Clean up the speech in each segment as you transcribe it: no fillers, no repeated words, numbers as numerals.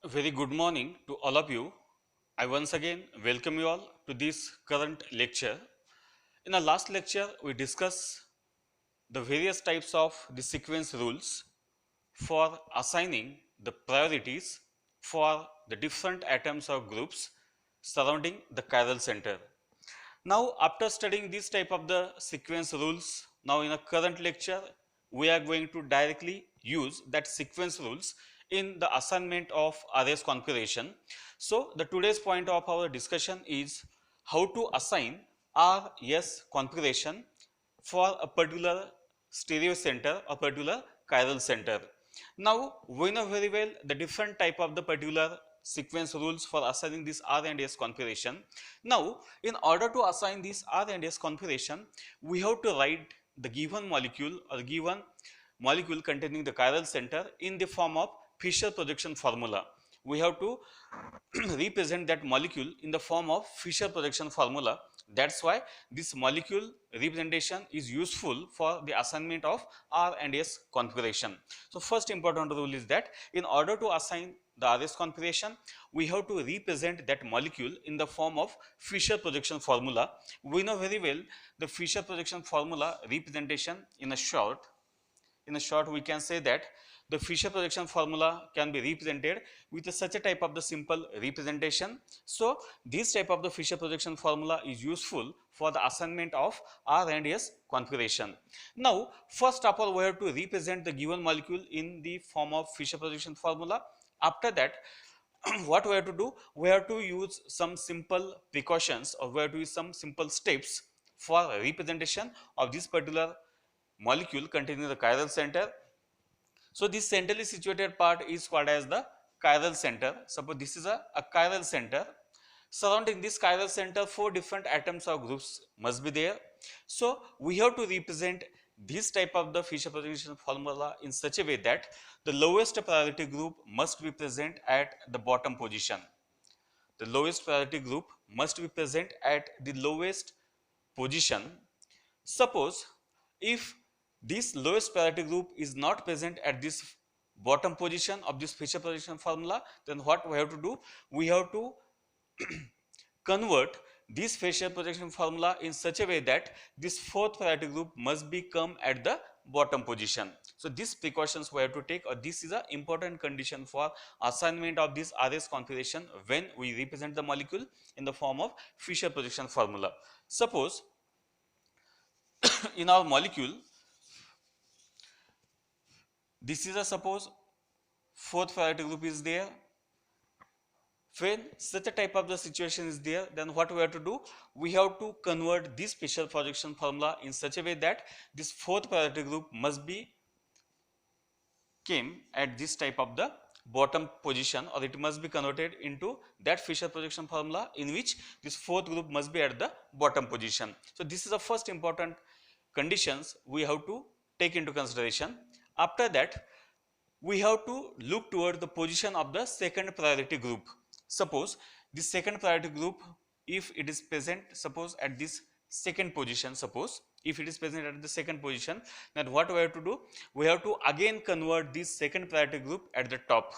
A very good morning to all of you. I once again welcome you all to this current lecture. In our last lecture, we discussed the various types of the sequence rules for assigning the priorities for the different atoms or groups surrounding the chiral center. Now, after studying this type of the sequence rules, now in a current lecture, we are going to directly use that sequence rules in the assignment of arrays configuration. So, the today's point of our discussion is how to assign RS configuration for a particular stereo center or particular chiral center. Now, we know very well the different type of the particular sequence rules for assigning this R and S configuration. Now, in order to assign this R and S configuration, we have to write the given molecule or given molecule containing the chiral center in the form of Fischer projection formula. We have to represent that molecule in the form of Fischer projection formula. That's why this molecule representation is useful for the assignment of R and S configuration. So, first important rule is that in order to assign the RS configuration, we have to represent that molecule in the form of Fischer projection formula. We know very well the Fischer projection formula representation in a short. In a short, we can say that the Fischer projection formula can be represented with such a type of the simple representation. So, this type of the Fischer projection formula is useful for the assignment of R and S configuration. Now, first of all, we have to represent the given molecule in the form of Fischer projection formula. After that, what we have to do? We have to use some simple precautions, or we have to use some simple steps for representation of this particular molecule containing the chiral center. So, this centrally situated part is called as the chiral center. Suppose this is a chiral center. Surrounding this chiral center, 4 different atoms or groups must be there. So, we have to represent this type of the Fischer projection formula in such a way that the lowest priority group must be present at the bottom position. The lowest priority group must be present at the lowest position. Suppose if this lowest priority group is not present at this bottom position of this Fischer projection formula, then what we have to do? We have to convert this Fischer projection formula in such a way that this fourth priority group must be come at the bottom position. So, these precautions we have to take, or this is an important condition for assignment of this RS configuration when we represent the molecule in the form of Fischer projection formula. Suppose in our molecule, this is a suppose fourth priority group is there. When such a type of the situation is there, then what we have to do? We have to convert this Fischer projection formula in such a way that this fourth priority group must be came at this type of the bottom position, or it must be converted into that Fischer projection formula in which this fourth group must be at the bottom position. So, this is the first important conditions we have to take into consideration. After that, we have to look toward the position of the second priority group. Suppose this second priority group, if it is present, suppose at this second position, suppose if it is present at the second position, then what we have to do? We have to again convert this second priority group at the top.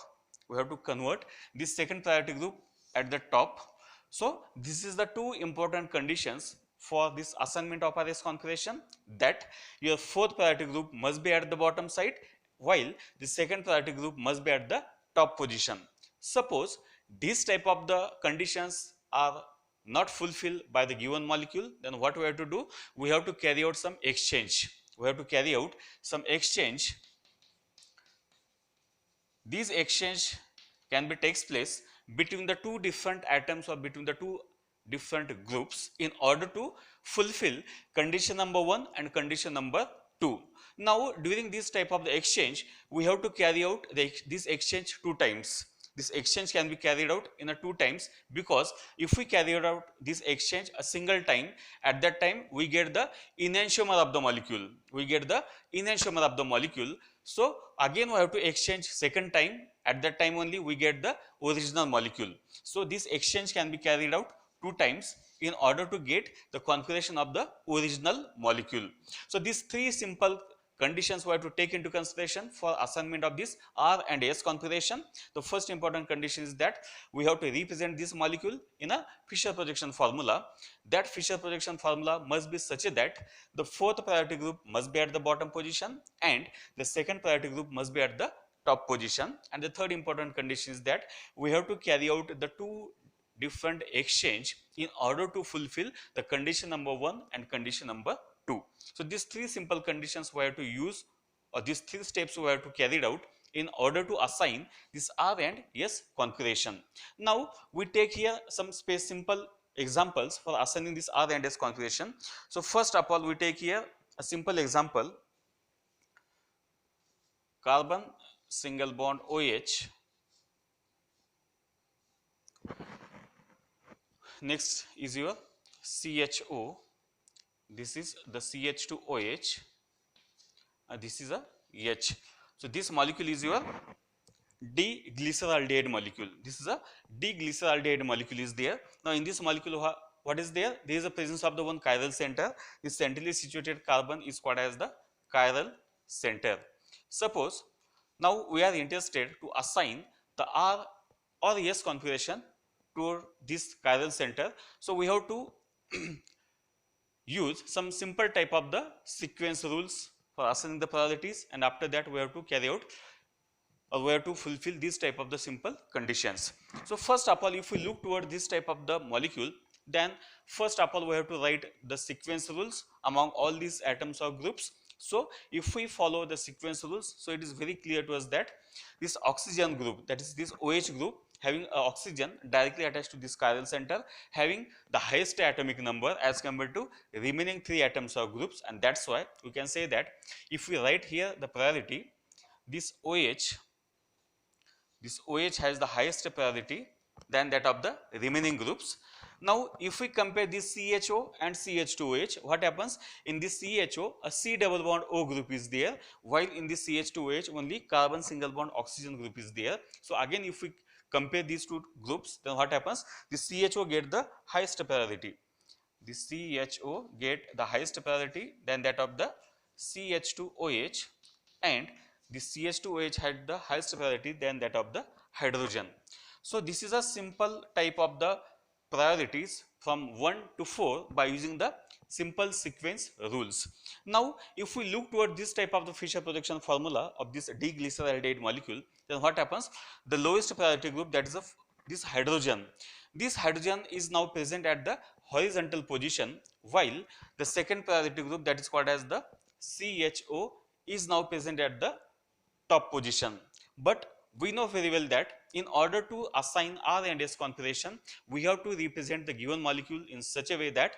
We have to convert this second priority group at the top. So, this is the two important conditions for this assignment of RS configuration, that your fourth priority group must be at the bottom side, while the second priority group must be at the top position. Suppose this type of the conditions are not fulfilled by the given molecule, then what we have to do? We have to carry out some exchange. We have to carry out some exchange. These exchange can be takes place between the two different atoms or between the two different groups in order to fulfill condition number 1 and condition number 2. Now, during this type of the exchange, we have to carry out this exchange 2 times. This exchange can be carried out in a 2 times, because if we carry out this exchange a single time, at that time we get the enantiomer of the molecule. We get the enantiomer of the molecule. So, again we have to exchange second time, at that time only we get the original molecule. So, this exchange can be carried out 2 times in order to get the configuration of the original molecule. So, these 3 simple conditions we have to take into consideration for assignment of this R and S configuration. The first important condition is that we have to represent this molecule in a Fisher projection formula. That Fisher projection formula must be such that the fourth priority group must be at the bottom position and the second priority group must be at the top position. And the third important condition is that we have to carry out the two different exchange in order to fulfill the condition number 1 and condition number 2. So these three simple conditions we have to use, or these three steps we have to carry out in order to assign this R and S configuration. Now we take here some simple examples for assigning this R and S configuration. So first of all, we take here a simple example: carbon single bond OH. Next is your CHO. This is the CH2OH. This is a H. So this molecule is your D-glyceraldehyde molecule. This is a D-glyceraldehyde molecule is there. Now in this molecule, what is there? There is a presence of the one chiral center. This centrally situated carbon is called as the chiral center. Suppose now we are interested to assign the R or S configuration to this chiral center. So we have to use some simple type of the sequence rules for assigning the priorities, and after that we have to carry out, or we have to fulfill this type of the simple conditions. So first of all, if we look toward this type of the molecule, then first of all we have to write the sequence rules among all these atoms or groups. So if we follow the sequence rules, so it is very clear to us that this oxygen group, that is this OH group, having oxygen directly attached to this chiral center, having the highest atomic number as compared to remaining three atoms or groups, and that's why we can say that if we write here the priority, this OH has the highest priority than that of the remaining groups. Now if we compare this CHO and CH2OH, what happens? In this CHO, a C double bond O group is there, while in this CH2OH only carbon single bond oxygen group is there. So again, if we compare these two groups, then what happens? The CHO get the highest priority. The CHO get the highest priority than that of the CH2OH, and the CH2OH had the highest priority than that of the hydrogen. So this is a simple type of the priorities from 1 to 4 by using the simple sequence rules. Now if we look toward this type of the Fisher projection formula of this D-glyceraldehyde molecule, then what happens? The lowest priority group, that is this hydrogen. This hydrogen is now present at the horizontal position, while the second priority group, that is called as the CHO, is now present at the top position. But we know very well that in order to assign R and S configuration, we have to represent the given molecule in such a way that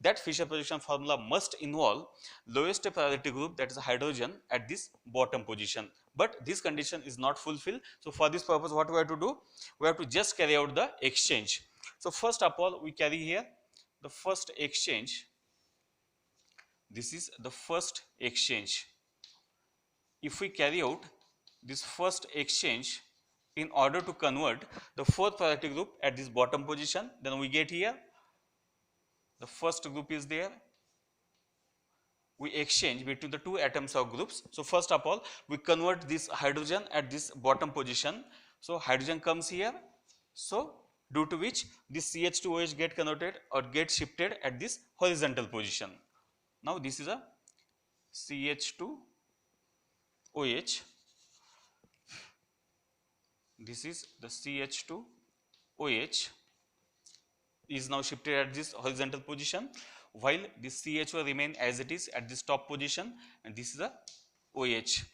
that Fisher projection formula must involve lowest priority group, that is hydrogen, at this bottom position. But this condition is not fulfilled. So for this purpose, what we have to do? We have to just carry out the exchange. So first of all, we carry here the first exchange. This is the first exchange. If we carry out this first exchange in order to convert the fourth priority group at this bottom position, then we get here the first group is there. We exchange between the two atoms or groups. So first of all, we convert this hydrogen at this bottom position. So hydrogen comes here. So due to which this CH2OH get converted or get shifted at this horizontal position. Now this is a CH2OH. This is the CH2OH is now shifted at this horizontal position, while this CHO remain as it is at this top position, and this is a OH.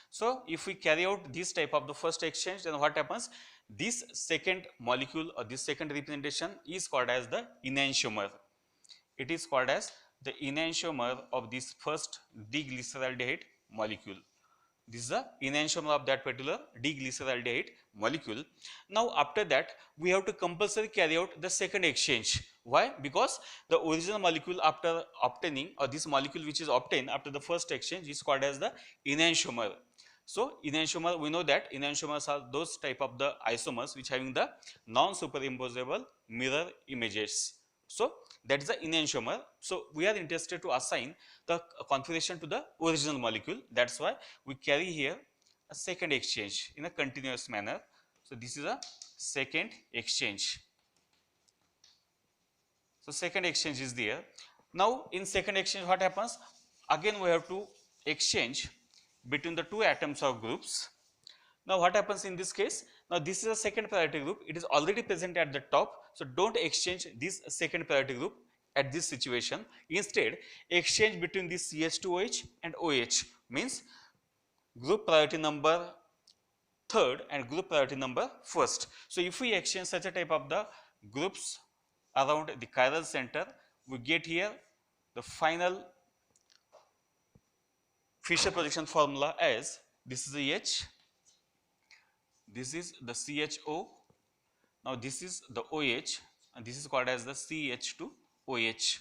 So if we carry out this type of the first exchange, then what happens? This second molecule or this second representation is called as the enantiomer. It is called as the enantiomer of this first D-glyceraldehyde molecule. This is the enantiomer of that particular D-glyceraldehyde molecule. Now after that, we have to compulsory carry out the second exchange. Why? Because the original molecule after obtaining, or this molecule which is obtained after the first exchange, is called as the enantiomer. So enantiomer, we know that enantiomers are those type of the isomers which having the non-superimposable mirror images. So that is the enantiomer. So we are interested to assign the configuration to the original molecule. That's why we carry here a second exchange in a continuous manner. So this is a second exchange. So second exchange is there. Now in second exchange what happens? Again we have to exchange between the two atoms or groups. Now what happens in this case? Now this is a second priority group. It is already present at the top. So don't exchange this second priority group at this situation. Instead exchange between this CH2OH and OH, means group priority number third and group priority number first. So if we exchange such a type of the groups around the chiral center, we get here the final Fischer projection formula as this is the H, this is the CHO, now this is the OH, and this is called as the CH2OH.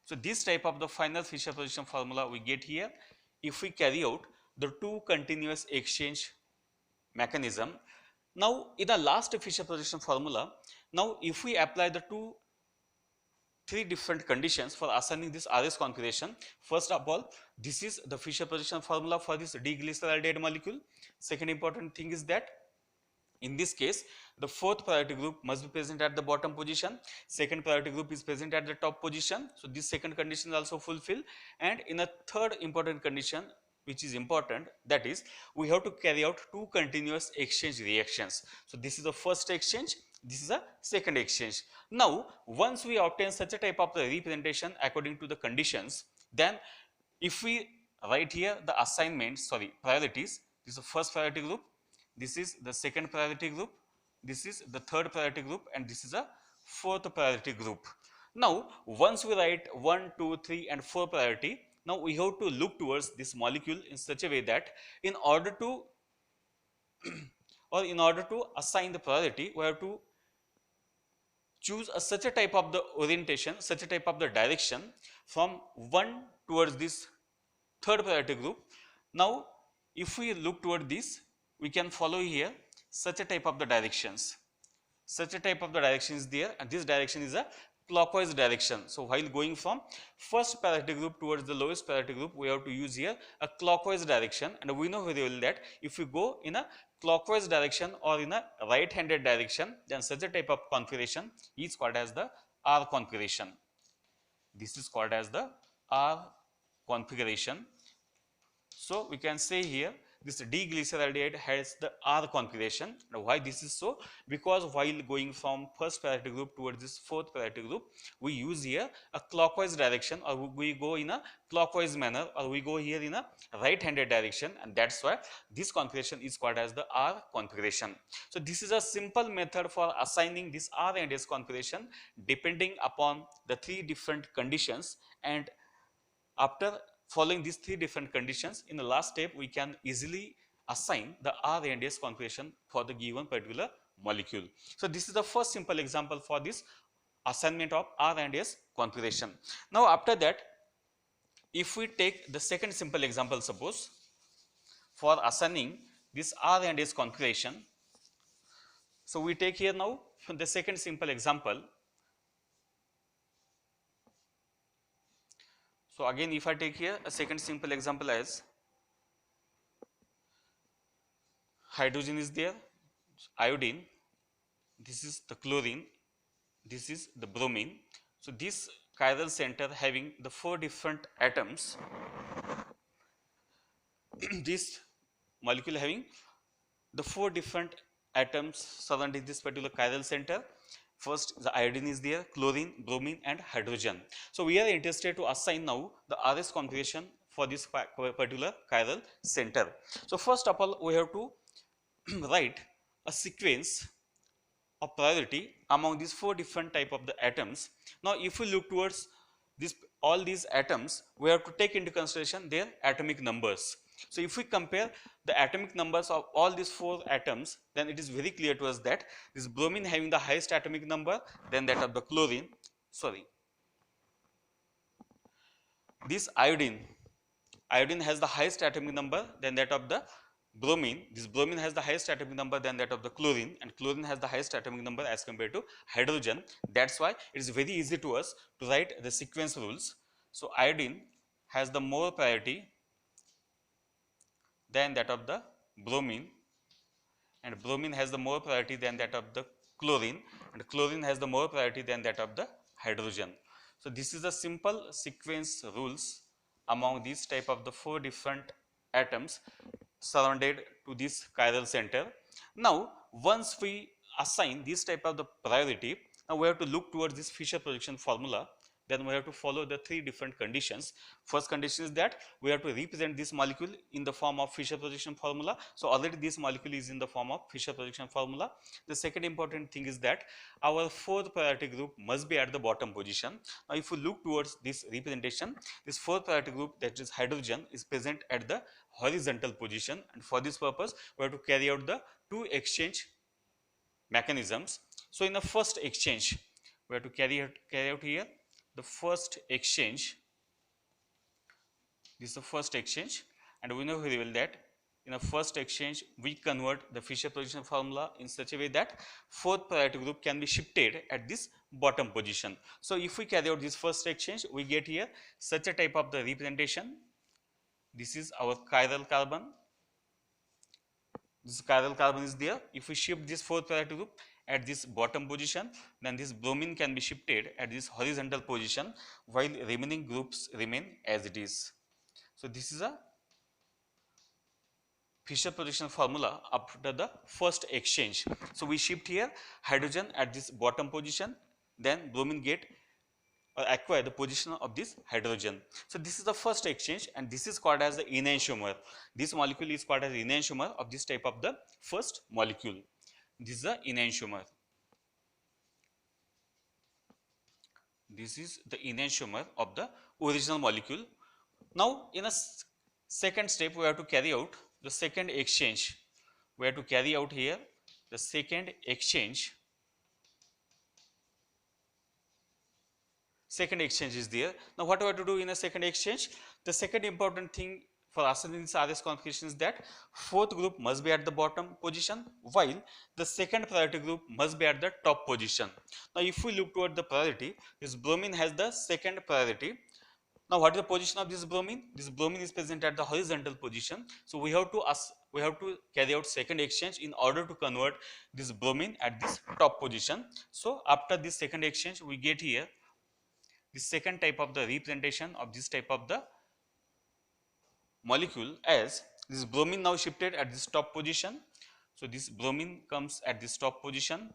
So this type of the final Fischer projection formula we get here if we carry out the two continuous exchange mechanism. Now in the last Fischer projection formula, now if we apply the three different conditions for assigning this RS configuration. First of all, this is the Fischer projection formula for this D-glyceraldehyde molecule. Second important thing is that in this case, the fourth priority group must be present at the bottom position. Second priority group is present at the top position. So this second condition is also fulfilled. And in a third important condition, which is important, that is we have to carry out two continuous exchange reactions. So this is the first exchange, this is a second exchange. Now once we obtain such a type of the representation according to the conditions, then if we write here the priorities, this is the first priority group, this is the second priority group, this is the third priority group, and this is a fourth priority group. Now once we write 1, 2, 3 and 4 priority, now we have to look towards this molecule in such a way that in order to assign the priority, we have to choose such a type of the orientation, such a type of the direction from 1 towards this third priority group. Now if we look toward this, we can follow here such a type of the directions. Such a type of the direction is there, and this direction is a clockwise direction. So while going from first priority group towards the lowest priority group, we have to use here a clockwise direction, and we know very well that if we go in a clockwise direction or in a right-handed direction, then such a type of configuration is called as the R configuration. This is called as the R configuration. So we can say here this D-glyceraldehyde has the R configuration. Now why this is so? Because while going from first priority group towards this fourth priority group, we use here a clockwise direction, or we go in a clockwise manner, or we go here in a right-handed direction, and that's why this configuration is called as the R configuration. So this is a simple method for assigning this R and S configuration depending upon the three different conditions, and after following these three different conditions, in the last step we can easily assign the R and S configuration for the given particular molecule. So this is the first simple example for this assignment of R and S configuration. Now after that, if we take the second simple example, suppose for assigning this R and S configuration, so we take here now the second simple example. So again, if I take here a second simple example as hydrogen is there, iodine, this is the chlorine, this is the bromine. So this chiral center having the four different atoms, this molecule having the four different atoms surrounding this particular chiral center. First, the iodine is there, chlorine, bromine, and hydrogen. So we are interested to assign now the RS configuration for this particular chiral center. So first of all, we have to write a sequence of priority among these four different type of the atoms. Now if we look towards this, all these atoms, we have to take into consideration their atomic numbers. So if we compare the atomic numbers of all these four atoms, then it is very clear to us that this bromine having the highest atomic number, then that of the chlorine, this iodine has the highest atomic number, then that of the bromine, this bromine has the highest atomic number than that of the chlorine, and chlorine has the highest atomic number as compared to hydrogen. That's why it is very easy to us to write the sequence rules. So iodine has the more priority than that of the bromine, and bromine has the more priority than that of the chlorine, and chlorine has the more priority than that of the hydrogen. So this is a simple sequence rules among these type of the 4 different atoms surrounded to this chiral center. Now once we assign this type of the priority, now we have to look towards this Fischer projection formula. Then we have to follow the 3 different conditions. First condition is that we have to represent this molecule in the form of Fischer projection formula. So already this molecule is in the form of Fischer projection formula. The second important thing is that our 4th priority group must be at the bottom position. Now if we look towards this representation, this 4th priority group, that is hydrogen, is present at the horizontal position, and for this purpose we have to carry out the 2 exchange mechanisms. So in the first exchange we have to carry out here the first exchange. This is the first exchange, and we know very well that in the first exchange we convert the Fischer projection formula in such a way that 4th priority group can be shifted at this bottom position. So if we carry out this first exchange, we get here such a type of the representation. This is our chiral carbon. This chiral carbon is there. If we shift this 4th priority group at this bottom position, then this bromine can be shifted at this horizontal position while remaining groups remain as it is. So this is a Fischer projection formula after the first exchange. So we shift here hydrogen at this bottom position, then bromine get or acquire the position of this hydrogen. So this is the first exchange, and this is called as the enantiomer. This molecule is called as enantiomer of this type of the first molecule. This is the enantiomer. This is the enantiomer of the original molecule. Now in a second step we have to carry out the second exchange. We have to carry out here the second exchange. Second exchange is there. Now what do I have to do in a second exchange? The second important thing for assigning this RS configuration is that 4th group must be at the bottom position, while the second priority group must be at the top position. Now if we look toward the priority, this bromine has the second priority. Now what is the position of this bromine? This bromine is present at the horizontal position. So we have to carry out second exchange in order to convert this bromine at this top position. So after this second exchange, we get here the second type of the representation of this type of the molecule as this bromine now shifted at this top position. So this bromine comes at this top position,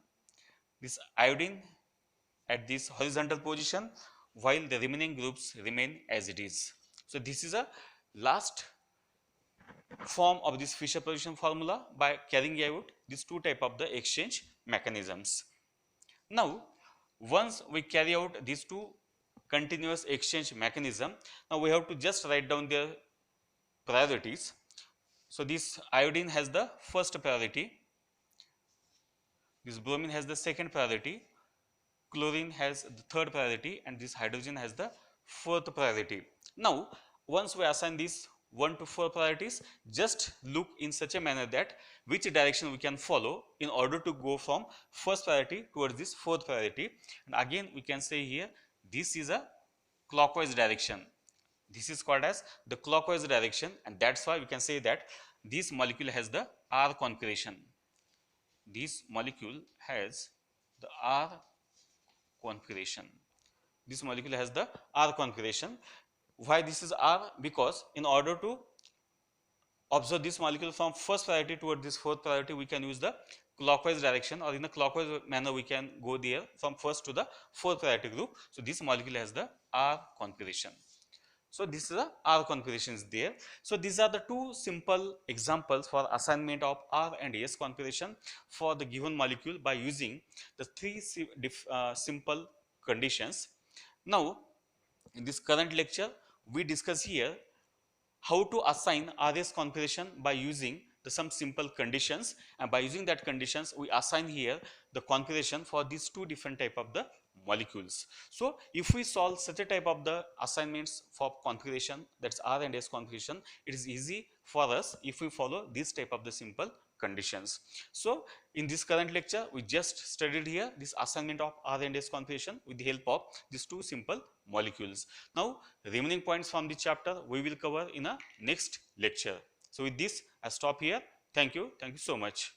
this iodine at this horizontal position, while the remaining groups remain as it is. So this is a last form of this Fischer projection formula by carrying out these 2 type of the exchange mechanisms. Now once we carry out these 2 continuous exchange mechanism, now we have to just write down their priorities. So this iodine has the first priority, this bromine has the second priority, chlorine has the third priority, and this hydrogen has the 4th priority. Now once we assign these 1 to 4 priorities, just look in such a manner that which direction we can follow in order to go from first priority towards this 4th priority. And again we can say here this is a clockwise direction. This is called as the clockwise direction, and that's why we can say that this molecule has the R configuration. This molecule has the R configuration. This molecule has the R configuration. Why this is R? Because in order to observe this molecule from first priority toward this 4th priority, we can use the clockwise direction, or in a clockwise manner we can go there from first to the 4th priority group. So this molecule has the R configuration. So this is a R configuration is there. So these are the 2 simple examples for assignment of R and S configuration for the given molecule by using the 3 simple conditions. Now in this current lecture we discuss here how to assign RS configuration by using some simple conditions, and by using that conditions we assign here the configuration for these 2 different type of the molecules. So if we solve such a type of the assignments for configuration, that's R and S configuration, it is easy for us if we follow this type of the simple conditions. So in this current lecture, we just studied here this assignment of R and S configuration with the help of these two simple molecules. Now remaining points from the chapter we will cover in a next lecture. So with this I stop here. Thank you so much.